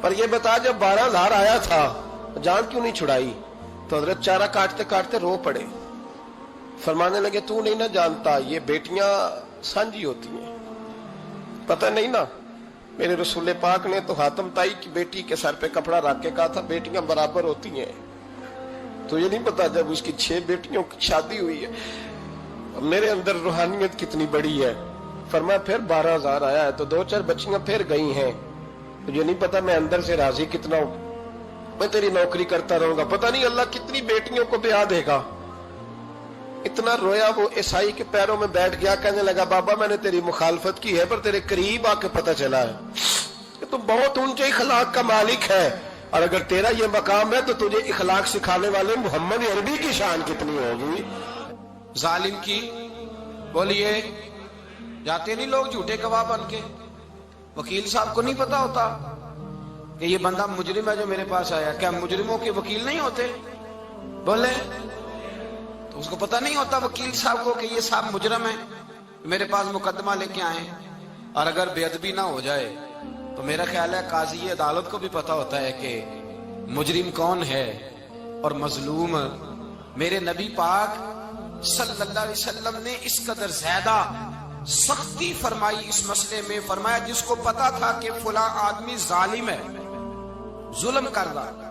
پر یہ بتا جب 12,000 آیا تھا جان کیوں نہیں چھڑائی؟ تو حضرت چارہ کاٹتے کاٹتے رو پڑے، فرمانے لگے تو نہیں نہ جانتا یہ بیٹیاں سانجھی ہوتی ہیں، پتہ نہیں نا؟ میرے رسول پاک نے تو حاتم تائی کی بیٹی کے سر پہ کپڑا رکھ کے کہا تھا بیٹیاں برابر ہوتی ہیں، تو یہ نہیں پتا جب اس کی 6 بیٹیوں کی شادی ہوئی ہے میرے اندر روحانیت کتنی بڑی ہے۔ فرمایا پھر 12,000 آیا ہے تو 2-4 بچیاں پھر گئی ہیں، مجھے نہیں پتا میں اندر سے راضی کتنا ہوں، میں تیری نوکری کرتا رہوں گا، پتہ نہیں اللہ کتنی بیٹیوں کو بیاہ دے گا۔ اتنا رویا وہ عیسائی کے پیروں میں بیٹھ گیا، کہنے لگا بابا میں نے تیری مخالفت کی ہے پر تیرے قریب آ کے پتہ چلا ہے کہ تو بہت اونچے اخلاق کا مالک ہے، اور اگر تیرا یہ مقام ہے تو تجھے اخلاق سکھانے والے محمد عربی کی شان کتنی ہوگی۔ ظالم کی بولیے جاتے نہیں لوگ جھوٹے گواہ بن کے، وکیل صاحب کو نہیں پتا ہوتا کہ یہ بندہ مجرم ہے جو میرے پاس آیا، کیا مجرموں کے وکیل نہیں ہوتے؟ بولے تو اس کو پتہ نہیں ہوتا وکیل صاحب کو کہ یہ صاحب مجرم ہے، میرے پاس مقدمہ لے کے آئے، اور اگر بے ادبی نہ ہو جائے تو میرا خیال ہے قاضی عدالت کو بھی پتا ہوتا ہے کہ مجرم کون ہے اور مظلوم۔ میرے نبی پاک صلی اللہ علیہ وسلم نے اس قدر زیادہ سختی فرمائی اس مسئلے میں، فرمایا جس کو پتا تھا کہ فلاں آدمی ظالم ہے، ظلم کر رہا،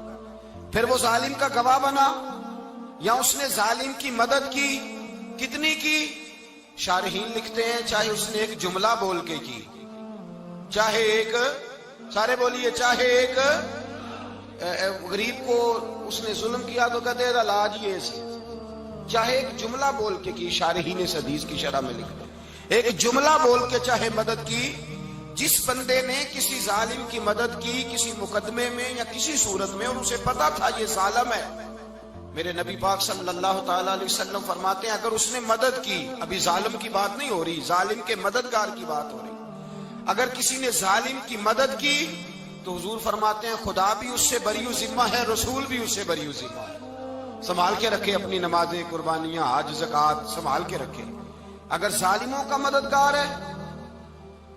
پھر وہ ظالم کا گواہ بنا یا اس نے ظالم کی مدد کی، کتنی کی؟ شارحین لکھتے ہیں چاہے اس نے ایک جملہ بول کے کی، چاہے ایک، سارے بولیے، چاہے ایک غریب کو اس نے ظلم کیا تو کہتے ہیں علاج یہ سے، چاہے ایک جملہ بول کے کی، شارحین اس حدیث کی شرح میں لکھتے ہیں ایک جملہ بول کے چاہے مدد کی، جس بندے نے کسی ظالم کی مدد کی کسی مقدمے میں یا کسی صورت میں اور اسے پتا تھا یہ ظالم ہے، میرے نبی پاک صلی اللہ تعالی علیہ وسلم فرماتے ہیں اگر اس نے مدد کی، ابھی ظالم کی بات نہیں ہو رہی، ظالم کے مددگار کی بات ہو رہی، اگر کسی نے ظالم کی مدد کی تو حضور فرماتے ہیں خدا بھی اس سے بری و ذمہ ہے، رسول بھی اس سے بری و ذمہ ہے۔ سنبھال کے رکھے اپنی نمازیں، قربانیاں، حج، زکوٰۃ سنبھال کے رکھے۔ اگر ظالموں کا مددگار ہے،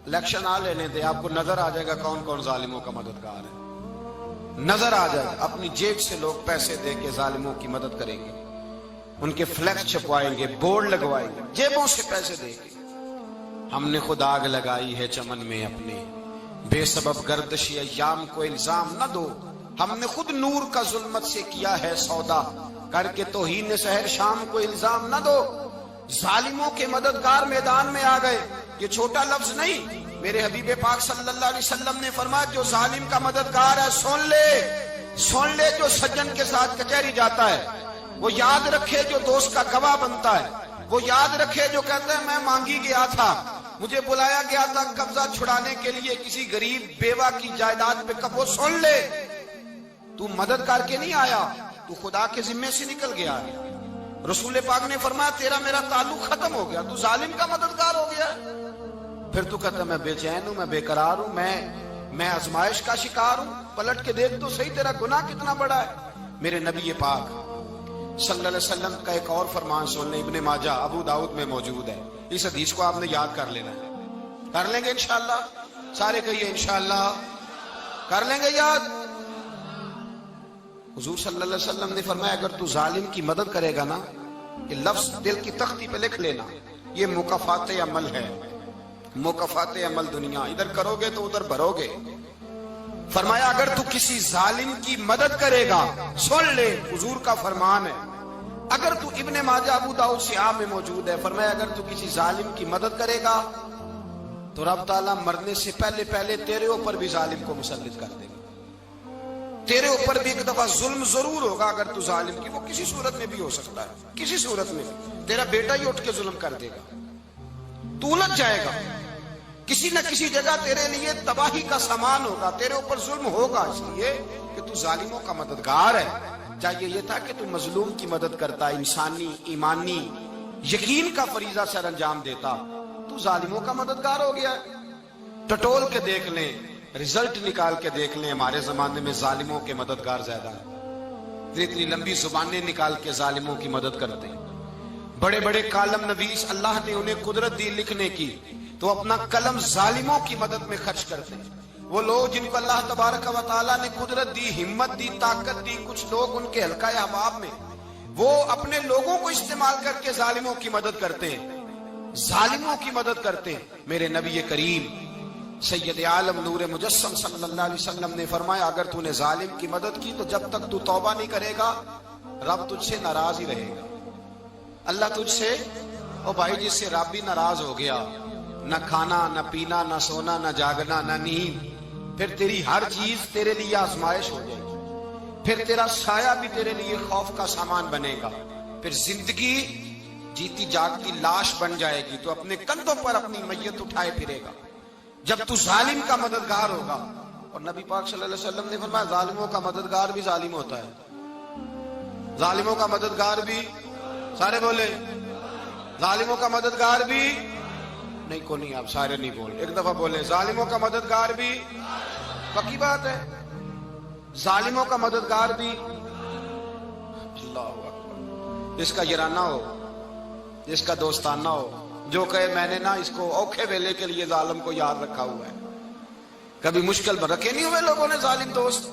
الیکشن آ لینے دے، آپ کو نظر آ جائے گا کون کون ظالموں کا مددگار ہے، نظر آ جائے گا۔ اپنی جیب سے لوگ پیسے دے کے ظالموں کی مدد کریں گے، ان کے فلیکس چھپوائیں گے، بورڈ لگوائیں گے، جیبوں سے پیسے دے کے۔ ہم نے خود آگ لگائی ہے چمن میں اپنے، بے سبب گردشی ایام کو الزام نہ دو، ہم نے خود نور کا ظلمت سے کیا ہے سودا، کر کے توہین سحر شام کو الزام نہ دو۔ ظالموں کے مددگار میدان میں آ گئے، یہ چھوٹا لفظ نہیں، میرے حبیب پاک صلی اللہ علیہ وسلم نے فرمایا جو ظالم کا مددگار ہے سن لے، جو سجن کے ساتھ کچہری جاتا ہے وہ یاد رکھے، جو دوست کا گواہ بنتا ہے وہ یاد رکھے، جو کہتا ہے میں مانگی گیا تھا، مجھے بلایا گیا تھا قبضہ چھڑانے کے لیے کسی غریب بیوہ کی جائیداد پہ، وہ سن لے تو مدد کر کے نہیں آیا، تو خدا کے ذمے سے نکل گیا۔ رسول پاک نے فرمایا تیرا میرا تعلق ختم ہو گیا، تو ظالم کا مددگار ہو گیا۔ پھر تو کہتا میں بے چین ہوں، میں بے قرار ہوں، میں آزمائش کا شکار ہوں، پلٹ کے دیکھ تو صحیح تیرا گناہ کتنا بڑا ہے۔ میرے نبی پاک صلی اللہ علیہ وسلم کا ایک اور فرمان سن لیں، ابن ماجہ ابو داؤد میں موجود ہے، اس حدیث کو آپ نے یاد کر لینا ہے، کر لیں گے انشاءاللہ، سارے کہیے انشاءاللہ، کر لیں گے یاد۔ حضور صلی اللہ علیہ وسلم نے فرمایا اگر تو ظالم کی مدد کرے گا نا، یہ لفظ دل کی تختی پہ لکھ لینا، یہ مکافات عمل ہے، مکافات عمل دنیا، ادھر کرو گے تو ادھر بھرو گے۔ فرمایا اگر تو کسی ظالم کی مدد کرے گا، سن لے حضور کا فرمان ہے، اگر تو ابن ماجہ ابو داؤد سیاہ میں موجود ہے، فرمایا اگر تو کسی ظالم کی مدد کرے گا تو رب تعالیٰ مرنے سے پہلے پہلے تیرے اوپر بھی ظالم کو مسلط کر دے گا، تیرے اوپر بھی ایک دفعہ ظلم ضرور ہوگا اگر تو ظالم کی، وہ کسی صورت میں بھی ہو سکتا ہے، کسی صورت میں تیرا بیٹا ہی اٹھ کے ظلم کر دے گا، تو الجھ جائے گا، کسی نہ کسی جگہ تیرے لیے تباہی کا سامان ہوگا، تیرے اوپر ظلم ہوگا، اس لیے کہ تو ظالموں کا مددگار ہے۔ چاہیے یہ تھا کہ تو مظلوم کی مدد کرتا، انسانی ایمانی یقین کا فریضہ سر انجام دیتا، تو ظالموں کا مددگار ہو گیا۔ ٹٹول کے دیکھ لیں، رزلٹ نکال کے دیکھ لیں، ہمارے زمانے میں ظالموں کے مددگار زیادہ ہیں، اتنی لمبی زبانیں نکال کے ظالموں کی مدد کرتے ہیں، بڑے بڑے کالم نویس اللہ نے انہیں قدرت دی لکھنے کی، تو اپنا قلم ظالموں کی مدد میں خرچ کرتے ہیں، وہ لوگ جن کو اللہ تبارک و تعالیٰ نے قدرت دی، ہمت دی، طاقت دی، کچھ لوگ ان کے حلقہ احباب میں وہ اپنے لوگوں کو استعمال کر کے ظالموں کی مدد کرتے ہیں، ظالموں کی مدد کرتے ہیں۔ میرے نبی کریم سید عالم نور مجسم صلی اللہ علیہ وسلم نے فرمایا اگر تو نے ظالم کی مدد کی تو جب تک تو توبہ نہیں کرے گا رب تجھ سے ناراض ہی رہے گا۔ اللہ تجھ سے، او بھائی جس سے رب بھی ناراض ہو گیا، نہ کھانا نہ پینا نہ سونا نہ جاگنا نہ نیند، پھر تیری ہر چیز تیرے لیے آزمائش ہو جائے گی، پھر تیرا سایہ بھی تیرے لیے خوف کا سامان بنے گا، پھر زندگی جیتی جاگتی لاش بن جائے گی، تو اپنے کندھوں پر اپنی میت اٹھائے پھرے گا جب تو ظالم کا مددگار ہوگا۔ اور نبی پاک صلی اللہ علیہ وسلم نے فرمایا ظالموں کا مددگار بھی ظالم ہوتا ہے، ظالموں کا مددگار بھی، سارے بولے ظالموں کا مددگار بھی، نہیں کو نہیں، آپ سارے نہیں بول، ایک دفعہ بولے ظالموں کا مددگار بھی، پکی بات ہے، ظالموں کا مددگار بھی۔ اللہ اکبر، جس کا یارانہ ہو، جس کا دوستانہ ہو، جو کہے میں نے نا اس کو اوکھے ویلے کے لیے ظالم کو یاد رکھا ہوا ہے۔ کبھی مشکل پر رکھے نہیں ہوئے لوگوں نے ظالم دوست،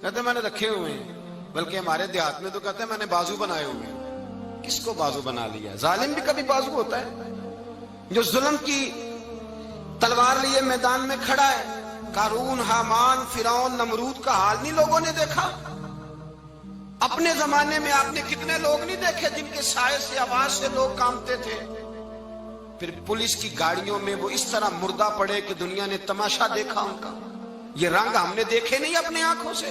کہتے میں نے رکھے ہوئے ہیں، بلکہ ہمارے دیہات میں تو کہتے ہیں میں نے بازو بنائے ہوئے ہیں۔ کس کو بازو بنا لیا؟ ظالم بھی کبھی بازو ہوتا ہے، جو ظلم کی تلوار لیے میدان میں کھڑا ہے۔ قارون، حامان، فرعون، نمرود کا حال نہیں لوگوں نے دیکھا؟ اپنے زمانے میں آپ نے کتنے لوگ نہیں دیکھے جن کے سائے سے، آواز سے لوگ کانپتے تھے؟ پھر پولیس کی گاڑیوں میں وہ اس طرح مردہ پڑے کہ دنیا نے تماشا دیکھا ان کا۔ یہ رنگ ہم نے دیکھے نہیں اپنے آنکھوں سے۔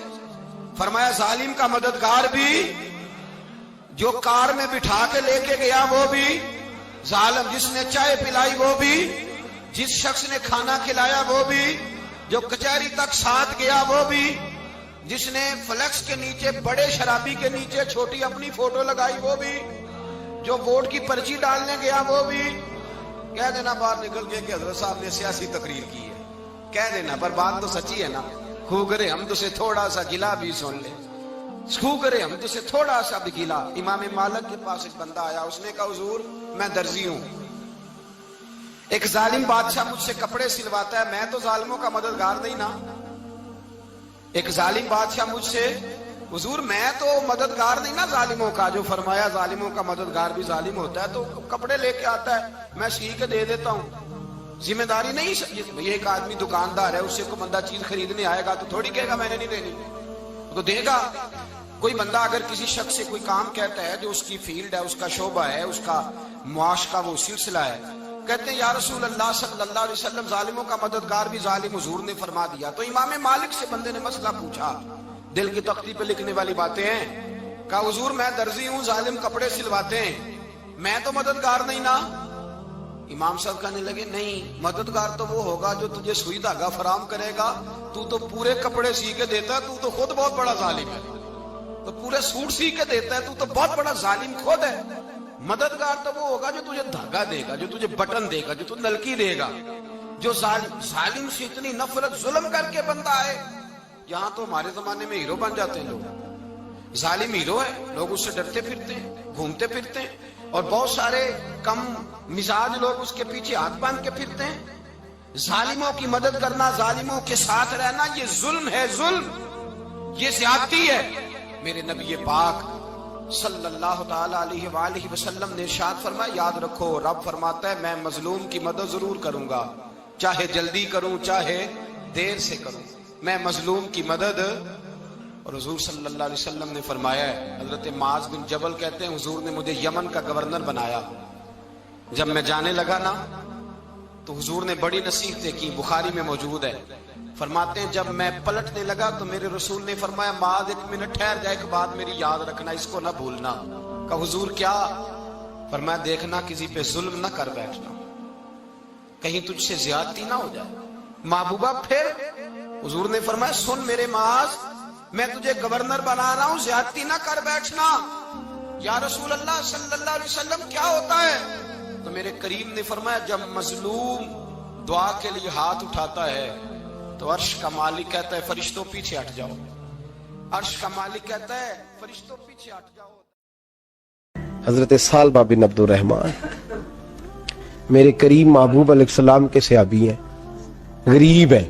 فرمایا ظالم کا مددگار بھی، جو کار میں بٹھا کے لے کے گیا وہ بھی ظالم، جس نے چائے پلائی وہ بھی، جس شخص نے کھانا کھلایا وہ بھی، جو کچہری تک ساتھ گیا وہ بھی، جس نے فلیکس کے نیچے، بڑے شرابی کے نیچے چھوٹی اپنی فوٹو لگائی وہ بھی، جو ووٹ کی پرچی ڈالنے گیا وہ بھی۔ کہہ دینا باہر نکل کے کہ حضرت صاحب نے سیاسی تقریر کی ہے، کہہ دینا، پر بات تو سچی ہے نا۔ خو کرے ہم تو سے تھوڑا سا گلا بھی سن لے، خو کرے ہم تو سے تھوڑا سا بھی گلا۔ امام مالک کے پاس ایک بندہ آیا، اس نے کہا حضور میں درزی ہوں، ایک ظالم بادشاہ مجھ سے کپڑے سلواتا ہے، میں تو ظالموں کا مددگار نہیں نا۔ ایک ظالم بادشاہ مجھ سے، حضور میں تو مددگار نہیں نا ظالموں کا، جو فرمایا ظالموں کا مددگار بھی ظالم ہوتا ہے، تو کپڑے لے کے آتا ہے میں سی کے دے دیتا ہوں، ذمہ داری نہیں۔ یہ ایک آدمی دکاندار ہے، اس سے کوئی بندہ چیز خریدنے آئے گا تو تھوڑی کہے گا میں نے نہیں دینی، تو دے گا۔ کوئی بندہ اگر کسی شخص سے کوئی کام کہتا ہے جو اس کی فیلڈ ہے، اس کا شعبہ ہے، اس کا معاش کا وہ سلسلہ ہے، کہتے ہیں یا رسول اللہ صلی اللہ علیہ وسلم ظالموں کا مددگار بھی ظالم، حضور نے فرما دیا۔ تو امام مالک سے بندے نے مسئلہ پوچھا، دل کی تختی پہ لکھنے والی باتیں ہیں، کہا حضور میں درزی ہوں، ظالم کپڑے سلواتے ہیں، میں تو مددگار نہیں نا۔ امام صاحب کہنے لگے نہیں، مددگار تو وہ ہوگا جو تجھے سوئی دھاگا فراہم کرے گا، تو پورے کپڑے سی کے دیتا ہے، تو خود بہت بڑا ظالم ہے، تو پورے سوٹ سی کے دیتا ہے، تو بہت بڑا ظالم خود ہے۔ مددگار تو وہ ہوگا جو تجھے دھاگا دے گا، جو تجھے بٹن دے گا، جو تجھے نلکی دے گا۔ جو ظالم سے اتنی نفرت، ظلم کر کے بندہ آئے، یہاں تو ہمارے زمانے میں ہیرو بن جاتے ہیں لوگ، ظالم ہیرو ہے، لوگ اس سے ڈرتے پھرتے ہیں، گھومتے پھرتے ہیں، اور بہت سارے کم مزاج لوگ اس کے پیچھے ہاتھ باندھ کے پھرتے ہیں۔ ظالموں کی مدد کرنا، ظالموں کے ساتھ رہنا، یہ ظلم ہے، ظلم، یہ زیادتی ہے۔ میرے نبی پاک صلی اللہ تعالی علیہ وآلہ وسلم نے ارشاد فرمایا یاد رکھو، رب فرماتا ہے میں مظلوم کی مدد ضرور کروں گا، چاہے جلدی کروں چاہے دیر سے کروں، میں مظلوم کی مدد۔ اور حضور صلی اللہ علیہ وسلم نے فرمایا ہے، حضرت معاذ بن جبل کہتے ہیں حضور نے مجھے یمن کا گورنر بنایا، جب میں جانے لگا نا تو حضور نے بڑی نصیحتیں کی، بخاری میں موجود ہے، فرماتے ہیں جب میں پلٹنے لگا تو میرے رسول نے فرمایا معاذ ایک منٹ ٹھہر جا، ایک بات میری یاد رکھنا، اس کو نہ بھولنا۔ کہا حضور کیا؟ فرمایا دیکھنا کسی پہ ظلم نہ کر بیٹھنا، کہیں تجھ سے زیادتی نہ ہو جائے۔ محبوبہ پھر حضور نے فرمایا سن میرے معاذ، میں تجھے گورنر بنا رہا ہوں، زیادتی نہ کر بیٹھنا۔ یا رسول اللہ صلی اللہ علیہ وسلم کیا ہوتا ہے؟ تو میرے کریم نے فرمایا جب مظلوم دعا کے لیے ہاتھ اٹھاتا ہے تو عرش کا مالک کہتا ہے فرشتوں پیچھے ہٹ جاؤ، عرش کا مالک کہتا ہے فرشتوں پیچھے ہٹ جاؤ۔ حضرت ثعلبہ بن عبد الرحمن میرے کریم محبوب علیہ السلام کے صحابی ہیں، غریب ہیں،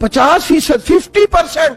50%, 50%।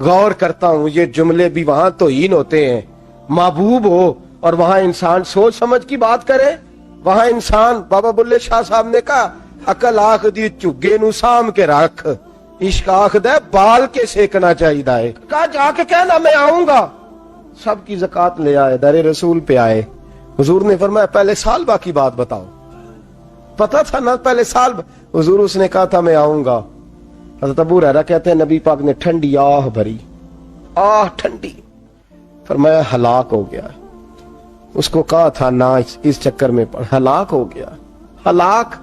غور کرتا ہوں یہ جملے بھی وہاں توہین ہوتے ہیں، محبوب ہو اور وہاں انسان سوچ سمجھ کی بات کرے، وہاں انسان بابا بلے شاہ صاحب نے کہا عقل آخ دی چگے نو سام کے رکھ، عشق آخ دے بال کے سیکنا چاہیے ہے، کہا جا کے کہنا میں آؤں گا، سب کی زکات لے آئے، در رسول پہ آئے، حضور نے فرمایا پہلے سالبہ کی بات بتاؤ، پتا تھا نا پہلے سال، حضور اس نے کہا تھا میں آؤں گا، حضرت ابو ہریرہ کہتے ہیں نبی پاک نے ٹھنڈی آہ بھری، آہ ٹھنڈی، فرمایا ہلاک ہو گیا، اس کو کہا تھا نہ اس چکر میں پڑ، ہلاک ہو گیا، ہلاک۔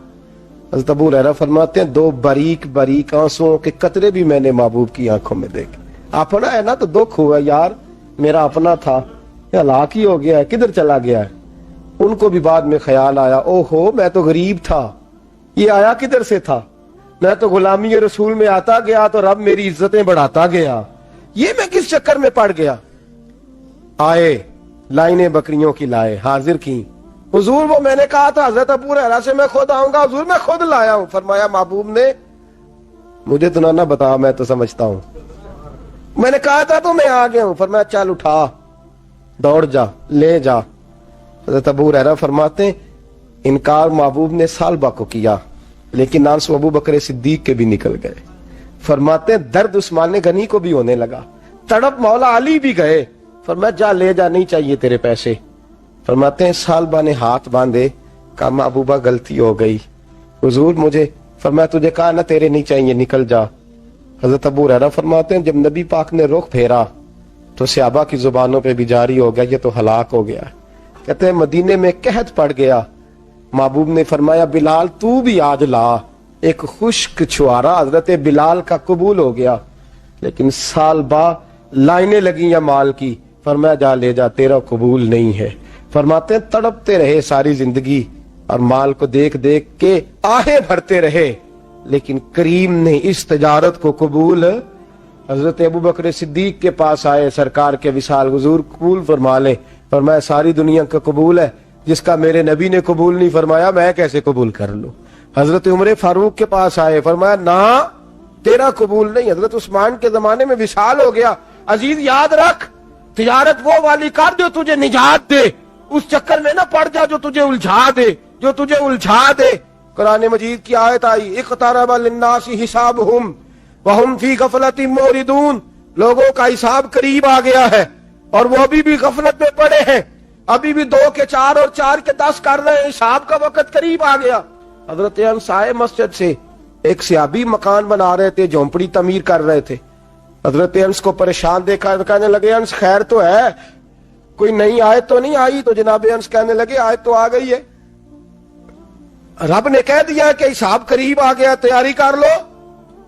حضرت ابو ہریرہ فرماتے ہیں دو باریک باریک آنسوؤں کے قطرے بھی میں نے محبوب کی آنکھوں میں دیکھے، اپنا ہے نا تو دکھ ہوا یار، میرا اپنا تھا ہلاک ہی ہو گیا ہے، کدھر چلا گیا ہے۔ ان کو بھی بعد میں خیال آیا او ہو میں تو غریب تھا، یہ آیا کدھر سے تھا، میں تو غلامی رسول میں آتا گیا تو رب میری عزتیں بڑھاتا گیا، یہ میں کس چکر میں پڑ گیا۔ آئے لائنیں بکریوں کی لائے، حاضر کی، حضور وہ میں نے کہا تھا حضرت ابو ہریرہ سے میں خود آؤں گا، حضور میں خود لایا ہوں۔ فرمایا محبوب نے مجھے تو نہ بتا، میں تو سمجھتا ہوں، میں نے کہا تھا تو میں آ گیا ہوں۔ فرمایا چل اٹھا، دوڑ جا، لے جا۔ حضرت ابو ہریرہ فرماتے ہیں انکار محبوب نے سالبہ کو کیا، لیکن آنسو ابو بکر صدیق کے بھی نکل گئے۔ فرماتے ہیں درد عثمان غنی کو بھی ہونے لگا، تڑپ مولا علی بھی گئے۔ فرمایا جا لے جا، نہیں چاہیے تیرے پیسے۔ فرماتے ہیں سالبہ نے ہاتھ باندھے، کہا محبوبہ غلطی ہو گئی، حضور مجھے، فرمایا تجھے کہا نہ تیرے نہیں چاہیے، نکل جا۔ حضرت ابو ہریرہ فرماتے ہیں جب نبی پاک نے رخ پھیرا تو صحابہ کی زبانوں پہ بھی جاری ہو گیا یہ تو ہلاک ہو گیا۔ کہتے ہیں مدینے میں قحط پڑ گیا، محبوب نے فرمایا بلال تو بھی آج لا، ایک خشک چھوارا حضرت بلال کا قبول ہو گیا، لیکن سال با لائنیں لگی یا مال کی، فرمایا جا لے جا تیرا قبول نہیں ہے۔ فرماتے ہیں تڑپتے رہے ساری زندگی اور مال کو دیکھ دیکھ کے آہیں بھرتے رہے، لیکن کریم نے اس تجارت کو قبول، حضرت ابو بکر صدیق کے پاس آئے، سرکار کے وصال، حضور قبول فرما لیں۔ فرمایا ساری دنیا کا قبول ہے، جس کا میرے نبی نے قبول نہیں فرمایا میں کیسے قبول کر لوں۔ حضرت عمر فاروق کے پاس آئے، فرمایا نہ تیرا قبول نہیں۔ حضرت عثمان کے زمانے میں وصال ہو گیا۔ عزیز یاد رکھ تجارت وہ والی کر جو تجھے نجات دے، اس چکر میں نہ پڑ جا جو تجھے الجھا دے۔ قرآن مجید کی آیت آئی اقترب للناس حسابہم وہم فی غفلۃ موردون، لوگوں کا حساب قریب آ گیا ہے اور وہ ابھی بھی غفلت میں پڑے ہیں، ابھی بھی 2 کے 4 اور 4 کے 10 کر رہے ہیں، حساب کا وقت قریب آ گیا۔ حضرت انس آئے مسجد سے، ایک صحابی مکان بنا رہے تھے، جھونپڑی تعمیر کر رہے تھے۔ حضرت انس کو پریشان دیکھا تو کہنے لگے انس خیر تو ہے، کوئی نئی آیت تو نہیں آئی؟ تو جناب انس کہنے لگے آیت تو آ گئی ہے، رب نے کہہ دیا کہ حساب قریب آ گیا، تیاری کر لو۔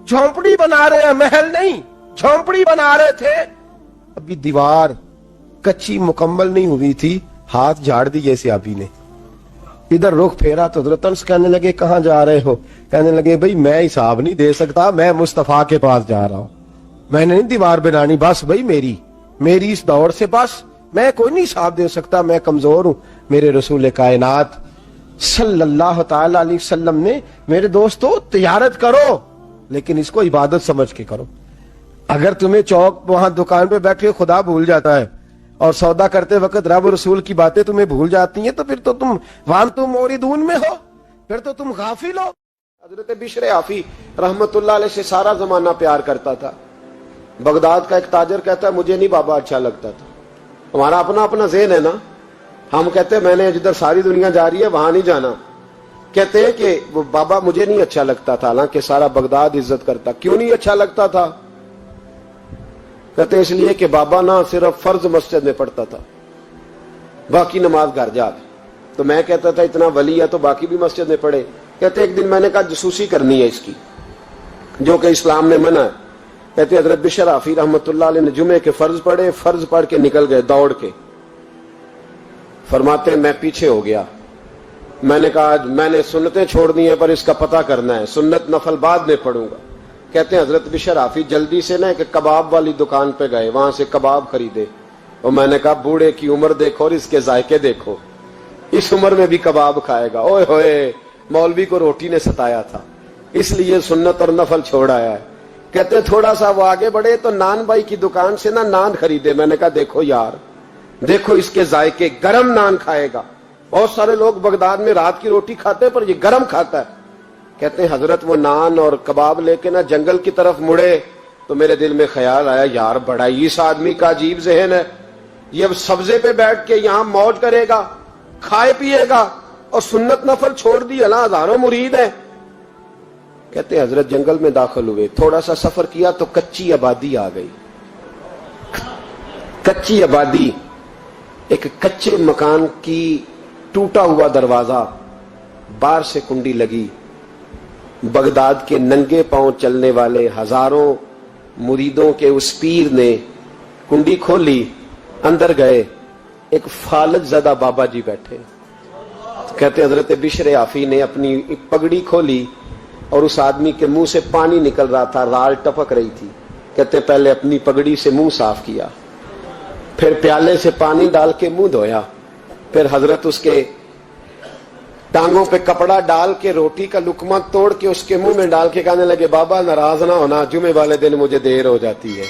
جھونپڑی بنا رہے ہیں، محل نہیں، جھونپڑی بنا رہے تھے، ابھی دیوار کچی مکمل نہیں ہوئی تھی، ہاتھ جھاڑ دیے صحابی نے، ادھر رخ پھیرا تو حضرت انس کہنے لگے کہاں جا رہے ہو؟ کہنے لگے بھئی میں حساب نہیں دے سکتا، میں مصطفیٰ کے پاس جا رہا ہوں، میں نے نہیں دیوار بنانی، بس بھئی میری اس دور سے بس میں کوئی نہیں حساب دے سکتا، میں کمزور ہوں۔ میرے رسول کائنات صلی اللہ تعالی علیہ وسلم نے میرے دوستو تجارت کرو لیکن اس کو عبادت سمجھ کے کرو۔ اگر تمہیں چوک وہاں دکان پہ بیٹھے خدا بھول جاتا ہے اور سودا کرتے وقت رب رسول کی باتیں تمہیں بھول جاتی ہیں تو پھر تو تم وانتم موردون میں ہو، پھر تو تم غافل ہو۔ حضرت بشر عافی رحمت اللہ علیہ سے سارا زمانہ پیار کرتا تھا۔ بغداد کا ایک تاجر کہتا ہے مجھے نہیں بابا اچھا لگتا تھا، ہمارا اپنا ذہن ہے نا، ہم کہتے ہیں میں نے جدھر ساری دنیا جا رہی ہے وہاں نہیں جانا، کہتے ہیں کہ وہ بابا مجھے نہیں اچھا لگتا تھا، حالانکہ سارا بغداد عزت کرتا۔ کیوں نہیں اچھا لگتا تھا؟ کہتے اس لیے کہ بابا نہ صرف فرض مسجد میں پڑھتا تھا، باقی نماز گھر جا کے، تو میں کہتا تھا اتنا ولی ہے تو باقی بھی مسجد میں پڑھے۔ کہتے ایک دن میں نے کہا جسوسی کرنی ہے اس کی، جو کہ اسلام نے منع ہے۔ کہتے حضرت بشر عافی رحمت اللہ علیہ نے جمعے کے فرض پڑھے، فرض پڑھ کے نکل گئے دوڑ کے۔ فرماتے ہیں میں پیچھے ہو گیا، میں نے کہا میں نے سنتیں چھوڑ دی ہیں پر اس کا پتہ کرنا ہے، سنت نفل بعد میں پڑھوں گا۔ کہتے ہیں حضرت بشر عافی جلدی سے نا کہ کباب والی دکان پہ گئے، وہاں سے کباب خریدے، اور میں نے کہا بوڑھے کی عمر دیکھو اور اس کے ذائقے دیکھو، اس عمر میں بھی کباب کھائے گا۔ اوئے ہوئے، مولوی کو روٹی نے ستایا تھا، اس لیے سنت اور نفل چھوڑ آیا ہے۔ کہتے ہیں تھوڑا سا وہ آگے بڑھے تو نان بھائی کی دکان سے نا نان خریدے. میں نے کہا دیکھو یار, دیکھو اس کے ذائقے, گرم نان کھائے گا. بہت سارے لوگ بغداد میں رات کی روٹی کھاتے ہیں پر یہ گرم کھاتا ہے. کہتے ہیں حضرت وہ نان اور کباب لے کے نا جنگل کی طرف مڑے تو میرے دل میں خیال آیا, یار بڑا ہی اس آدمی کا عجیب ذہن ہے, یہ اب سبزے پہ بیٹھ کے یہاں موج کرے گا, کھائے پیے گا, اور سنت نفل چھوڑ دی, اللہ ہزاروں مرید ہیں. کہتے ہیں حضرت جنگل میں داخل ہوئے, تھوڑا سا سفر کیا تو کچی آبادی آ گئی. کچی آبادی, ایک کچے مکان کی ٹوٹا ہوا دروازہ, باہر سے کنڈی لگی. بغداد کے ننگے پاؤں چلنے والے ہزاروں مریدوں کے اس پیر نے کنڈی کھولی, اندر گئے. ایک فالج زدہ بابا جی بیٹھے. کہتے حضرت بشر آفی نے اپنی پگڑی کھولی اور اس آدمی کے منہ سے پانی نکل رہا تھا, رال ٹپک رہی تھی. کہتے پہلے اپنی پگڑی سے منہ صاف کیا, پھر پیالے سے پانی ڈال کے منہ دھویا, پھر حضرت اس کے ٹانگوں پہ کپڑا ڈال کے روٹی کا لقمہ توڑ کے اس کے منہ میں ڈال کے کہنے لگے, بابا ناراض نہ ہونا, جمعے والے دن مجھے دیر ہو جاتی ہے.